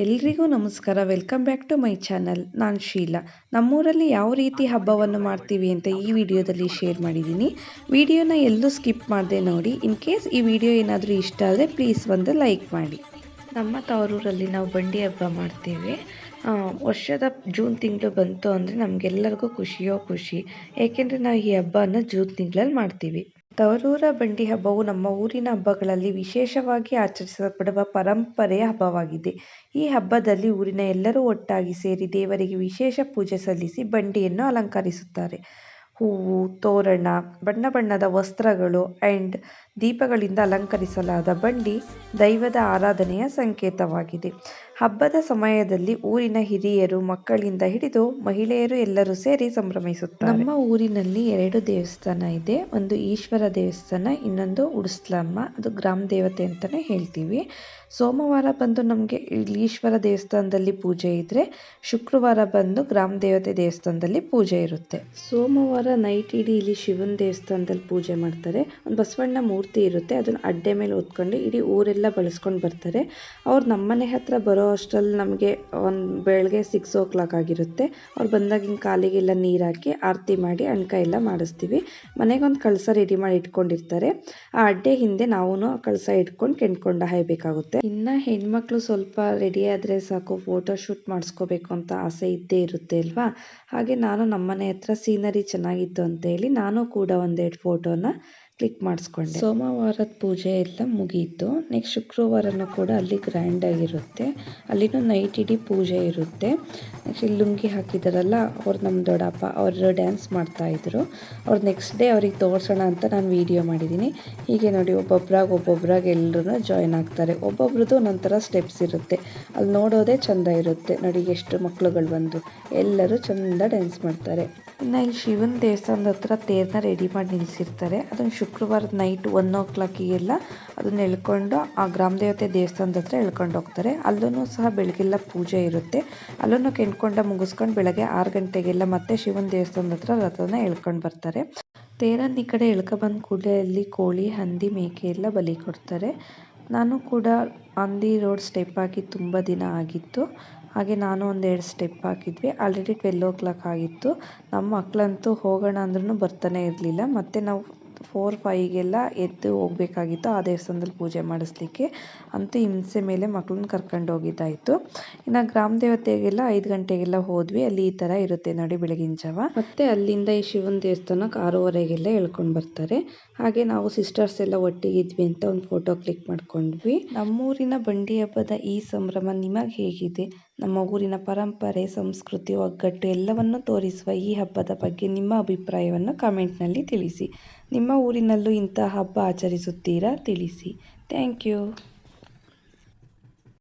ಎಲ್ರಿಗೂ ನಮಸ್ಕಾರ. Welcome back to my channel. ನಾನು ಶೀಲಾ. ನಮ್ಮೂರಲ್ಲಿ ಯಾವ ರೀತಿ ಹಬ್ಬವನ್ನು ಮಾಡ್ತೀವಿ ಅಂತ ಈ ವಿಡಿಯೋದಲ್ಲಿ ಶೇರ್ ಮಾಡಿದ್ದೀನಿ. ವಿಡಿಯೋನ ಎಲ್ಲೂ ಸ್ಕಿಪ್ ಮಾಡದೆ ನೋಡಿ. ಇನ್ ಕೇಸ್ ಈ ವಿಡಿಯೋ ಏನಾದರೂ ಇಷ್ಟ ಆದರೆ ಪ್ಲೀಸ್ ಒಂದು ಲೈಕ್ ಮಾಡಿ. ನಮ್ಮ ತವರೂರಲ್ಲಿ ನಾವು ಬಂಡಿ ಹಬ್ಬ ಮಾಡ್ತೀವಿ. ವರ್ಷದ ಜೂನ್ ತಿಂಗಳು ಬಂತು ಅಂದರೆ ನಮಗೆಲ್ಲರಿಗೂ ಖುಷಿಯೋ ಖುಷಿ. ಏಕೆಂದರೆ ನಾವು ಈ ಹಬ್ಬನ ಜೂನ್ ತಿಂಗಳಲ್ಲಿ ಮಾಡ್ತೀವಿ. ತವರೂರ ಬಂಡಿ ಹಬ್ಬವು ನಮ್ಮ ಊರಿನ ಹಬ್ಬಗಳಲ್ಲಿ ವಿಶೇಷವಾಗಿ ಆಚರಿಸಲ್ಪಡುವ ಪರಂಪರೆಯ ಹಬ್ಬವಾಗಿದೆ. ಈ ಹಬ್ಬದಲ್ಲಿ ಊರಿನ ಎಲ್ಲರೂ ಒಟ್ಟಾಗಿ ಸೇರಿ ದೇವರಿಗೆ ವಿಶೇಷ ಪೂಜೆ ಸಲ್ಲಿಸಿ ಬಂಡಿಯನ್ನು ಅಲಂಕರಿಸುತ್ತಾರೆ. ಹೂವು, ತೋರಣ, ಬಣ್ಣ ಬಣ್ಣದ ವಸ್ತ್ರಗಳು ಆ್ಯಂಡ್ ದೀಪಗಳಿಂದ ಅಲಂಕರಿಸಲಾದ ಬಂಡಿ ದೈವದ ಆರಾಧನೆಯ ಸಂಕೇತವಾಗಿದೆ. ಹಬ್ಬದ ಸಮಯದಲ್ಲಿ ಊರಿನ ಹಿರಿಯರು ಮಕ್ಕಳಿಂದ ಹಿಡಿದು ಮಹಿಳೆಯರು ಎಲ್ಲರೂ ಸೇರಿ ಸಂಭ್ರಮಿಸುತ್ತಾರೆ. ನಮ್ಮ ಊರಿನಲ್ಲಿ 2 ದೇವಸ್ಥಾನ ಇದೆ. ಒಂದು ಈಶ್ವರ ದೇವಸ್ಥಾನ, ಇನ್ನೊಂದು ಉಡುಸ್ಲಮ್ಮ. ಅದು ಗ್ರಾಮ ದೇವತೆ ಅಂತಲೇ ಹೇಳ್ತೀವಿ. ಸೋಮವಾರ ಬಂದು ನಮಗೆ ಇಲ್ಲಿ ಈಶ್ವರ ದೇವಸ್ಥಾನದಲ್ಲಿ ಪೂಜೆ ಇದ್ದರೆ, ಶುಕ್ರವಾರ ಬಂದು ಗ್ರಾಮ ದೇವತೆ ದೇವಸ್ಥಾನದಲ್ಲಿ ಪೂಜೆ ಇರುತ್ತೆ. ಸೋಮವಾರ ನೈಟ್ ಇಡೀ ಇಲ್ಲಿ ಶಿವನ ದೇವಸ್ಥಾನದಲ್ಲಿ ಪೂಜೆ ಮಾಡ್ತಾರೆ. ಒಂದು ಬಸವಣ್ಣ ಮೂರ್ತಿ ಇರುತ್ತೆ, ಅದನ್ನು ಅಡ್ಡೆ ಮೇಲೆ ಹೊತ್ಕೊಂಡು ಇಡೀ ಊರೆಲ್ಲ ಬಳಸ್ಕೊಂಡು ಬರ್ತಾರೆ. ಅವ್ರು ನಮ್ಮನೆ ಹತ್ರ ಬರೋ ಅಷ್ಟರಲ್ಲಿ ನಮಗೆ ಬೆಳಗ್ಗೆ 6 o'clock ಆಗಿರುತ್ತೆ. ಅವ್ರು ಬಂದಾಗ ಹಿಂಗೆ ಕಾಲಿಗೆಲ್ಲ ನೀರು ಹಾಕಿ ಆರತಿ ಮಾಡಿ ಅಣ್ಕ ಎಲ್ಲ ಮಾಡಿಸ್ತೀವಿ. ಮನೆಗೊಂದು ಕಳಸ ರೆಡಿ ಮಾಡಿ ಇಟ್ಕೊಂಡಿರ್ತಾರೆ. ಆ ಅಡ್ಡೆ ಹಿಂದೆ ನಾವು ಆ ಕಳಸ ಇಟ್ಕೊಂಡು ಕೆಣ್ಕೊಂಡು ಹಾಯಬೇಕಾಗುತ್ತೆ. ಇನ್ನು ಹೆಣ್ಮಕ್ಳು ಸ್ವಲ್ಪ ರೆಡಿ ಆದರೆ ಸಾಕು, ಫೋಟೋ ಶೂಟ್ ಮಾಡಿಸ್ಕೋಬೇಕು ಅಂತ ಆಸೆ ಇದ್ದೇ ಇರುತ್ತೆ ಅಲ್ವಾ. ಹಾಗೆ ನಾನು ನಮ್ಮನೆ ಹತ್ರ ಸೀನರಿ ಚೆನ್ನಾಗಿತ್ತು ಅಂತ ಹೇಳಿ ನಾನು ಕೂಡ 1-2 ಫೋಟೋನ ಕ್ಲಿಕ್ ಮಾಡಿಸ್ಕೊಂಡೆ. ಸೋಮವಾರದ ಪೂಜೆ ಎಲ್ಲ ಮುಗೀತು. ನೆಕ್ಸ್ಟ್ ಶುಕ್ರವಾರನೂ ಕೂಡ ಅಲ್ಲಿ ಗ್ರ್ಯಾಂಡಾಗಿರುತ್ತೆ. ಅಲ್ಲಿನೂ ನೈಟ್ ಇಡೀ ಪೂಜೆ ಇರುತ್ತೆ. ನೆಕ್ಸ್ಟ್ ಇಲ್ಲಿ ಲುಂಗಿ ಹಾಕಿದಾರಲ್ಲ ಅವ್ರು ನಮ್ಮ ದೊಡ್ಡಪ್ಪ, ಅವರು ಡ್ಯಾನ್ಸ್ ಮಾಡ್ತಾಯಿದ್ರು. ಅವ್ರು ನೆಕ್ಸ್ಟ್ ಡೇ ಅವ್ರಿಗೆ ತೋರಿಸೋಣ ಅಂತ ನಾನು ವಿಡಿಯೋ ಮಾಡಿದ್ದೀನಿ. ಹೀಗೆ ನೋಡಿ ಒಬ್ಬೊಬ್ರಾಗ ಎಲ್ಲರೂ ಜಾಯ್ನ್ ಆಗ್ತಾರೆ. ಒಬ್ಬೊಬ್ರದ್ದು ಒಂದೊಂಥರ ಸ್ಟೆಪ್ಸ್ ಇರುತ್ತೆ. ಅಲ್ಲಿ ನೋಡೋದೇ ಚೆಂದ ಇರುತ್ತೆ. ನೋಡಿ ಎಷ್ಟು ಮಕ್ಳುಗಳು ಬಂದು ಎಲ್ಲರೂ ಚೆಂದ ಡ್ಯಾನ್ಸ್ ಮಾಡ್ತಾರೆ. ಇನ್ನು ಇಲ್ಲಿ ಶಿವನ ದೇವಸ್ಥಾನದ ಹತ್ರ ತೇರನ್ನ ರೆಡಿ ಮಾಡಿ ನಿಲ್ಲಿಸಿರ್ತಾರೆ. ಅದನ್ನು ಶುಕ್ರವಾರದ ನೈಟ್ 1 o'clockಗೆಲ್ಲ ಅದನ್ನು ಎಳ್ಕೊಂಡು ಆ ಗ್ರಾಮ ದೇವತೆ ದೇವಸ್ಥಾನದ ಹತ್ರ ಎಳ್ಕೊಂಡು ಹೋಗ್ತಾರೆ. ಅಲ್ಲೂ ಸಹ ಬೆಳಗ್ಗೆಲ್ಲ ಪೂಜೆ ಇರುತ್ತೆ. ಅಲ್ಲೂ ಕೆಣ್ಕೊಂಡ ಮುಗಿಸ್ಕೊಂಡು ಬೆಳಗ್ಗೆ 6 ಗಂಟೆಗೆಲ್ಲ ಮತ್ತೆ ಶಿವನ ದೇವಸ್ಥಾನದ ಹತ್ರ ರಥನ ಎಳ್ಕೊಂಡು ಬರ್ತಾರೆ. ತೇರನ್ನು ಈ ಕಡೆ ಎಳ್ಕೊಬಂದ ಕೂಡಲೇ ಅಲ್ಲಿ ಕೋಳಿ, ಹಂದಿ, ಮೇಕೆ ಎಲ್ಲ ಬಲಿ ಕೊಡ್ತಾರೆ. ನಾನು ಕೂಡ ಹಂದಿ ರೋಡ್ ಸ್ಟೆಪ್ ಹಾಕಿ ತುಂಬ ದಿನ ಆಗಿತ್ತು. ಹಾಗೆ ನಾನು 1-2 ಸ್ಟೆಪ್ ಹಾಕಿದ್ವಿ. ಆಲ್ರೆಡಿ 12 o'clock ಆಗಿತ್ತು. ನಮ್ಮ ಮಕ್ಕಳಂತೂ ಹೋಗೋಣ ಅಂದ್ರೂ ಬರ್ತಾನೆ ಇರಲಿಲ್ಲ. ಮತ್ತು ನಾವು 4-5ಗೆಲ್ಲ ಎದ್ದು ಹೋಗಬೇಕಾಗಿತ್ತು ಆ ದೇವಸ್ಥಾನದಲ್ಲಿ ಪೂಜೆ ಮಾಡಿಸ್ಲಿಕ್ಕೆ. ಅಂತೂ ಹಿಂಸೆ ಮೇಲೆ ಮಕ್ಕಳನ್ನ ಕರ್ಕೊಂಡು ಹೋಗಿದ್ದಾಯಿತು. ಇನ್ನು ಗ್ರಾಮ ದೇವತೆಗೆಲ್ಲ 5 ಗಂಟೆಗೆಲ್ಲ ಹೋದ್ವಿ. ಅಲ್ಲಿ ಈ ಥರ ಇರುತ್ತೆ ನೋಡಿ ಬೆಳಗಿನ ಜಾವ. ಮತ್ತು ಅಲ್ಲಿಂದ ಈ ಶಿವನ ದೇವಸ್ಥಾನಕ್ಕೆ 6:30ಗೆಲ್ಲ ಎಳ್ಕೊಂಡು ಬರ್ತಾರೆ. ಹಾಗೆ ನಾವು ಸಿಸ್ಟರ್ಸ್ ಎಲ್ಲ ಒಟ್ಟಿಗಿದ್ವಿ ಅಂತ ಒಂದು ಫೋಟೋ ಕ್ಲಿಕ್ ಮಾಡ್ಕೊಂಡ್ವಿ. ನಮ್ಮೂರಿನ ಬಂಡಿ ಹಬ್ಬದ ಈ ಸಂಭ್ರಮ ನಿಮಗೆ ಹೇಗಿದೆ? ನಮ್ಮ ಊರಿನ ಪರಂಪರೆ, ಸಂಸ್ಕೃತಿ, ಒಗ್ಗಟ್ಟು ಎಲ್ಲವನ್ನು ತೋರಿಸುವ ಈ ಹಬ್ಬದ ಬಗ್ಗೆ ನಿಮ್ಮ ಅಭಿಪ್ರಾಯವನ್ನು ಕಾಮೆಂಟ್ನಲ್ಲಿ ತಿಳಿಸಿ. ನಿಮ್ಮ ಊರಿನಲ್ಲೂ ಇಂತಹ ಹಬ್ಬ ಆಚರಿಸುತ್ತೀರಾ? ತಿಳಿಸಿ. Thank you.